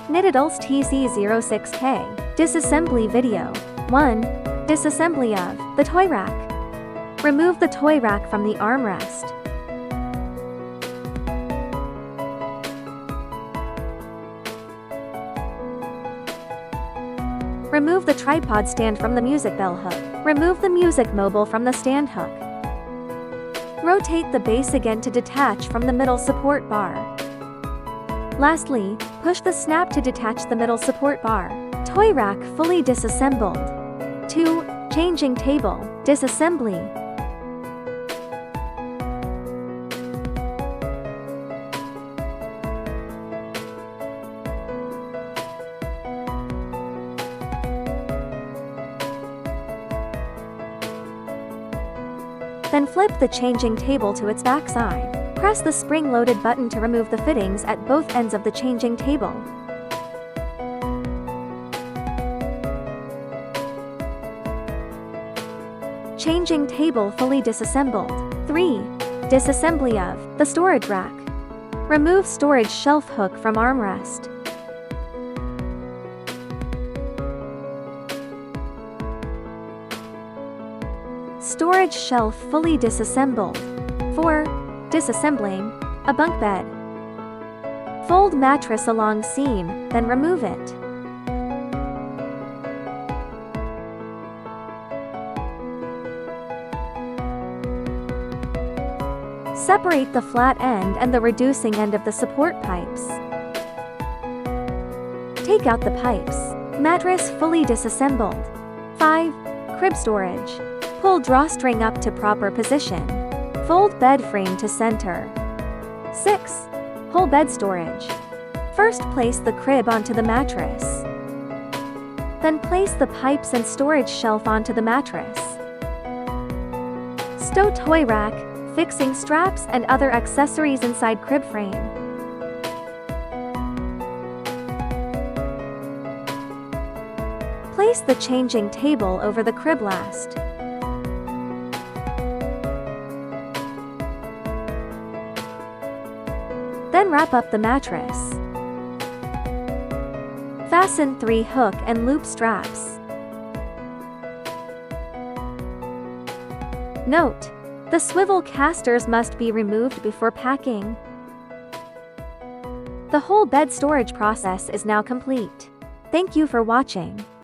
NidoDulce TC06K Disassembly Video 1. Disassembly of the toy rack. Remove the toy rack from the armrest. Remove the tripod stand from the music bell hook. Remove the music mobile from the stand hook. Rotate the base again to detach from the middle support bar. Lastly, push the snap to detach the middle support bar. Toy rack fully disassembled. 2. Changing table, disassembly. Then flip the changing table to its backside. Press the spring-loaded button to remove the fittings at both ends of the changing table. Changing table fully disassembled. 3. Disassembly of the storage rack. Remove storage shelf hook from armrest. Storage shelf fully disassembled. 4. Disassembling a bunk bed. Fold mattress along seam, then remove it. Separate the flat end and the reducing end of the support pipes. Take out the pipes. Mattress fully disassembled. 5. Crib storage. Pull drawstring up to proper position. Fold bed frame to center. 6. Whole bed storage. First place the crib onto the mattress. Then place the pipes and storage shelf onto the mattress. Stow toy rack, fixing straps and other accessories inside crib frame. Place the changing table over the crib last. Then wrap up the mattress. Fasten 3 hook and loop straps. Note: the swivel casters must be removed before packing. The whole bed storage process is now complete. Thank you for watching.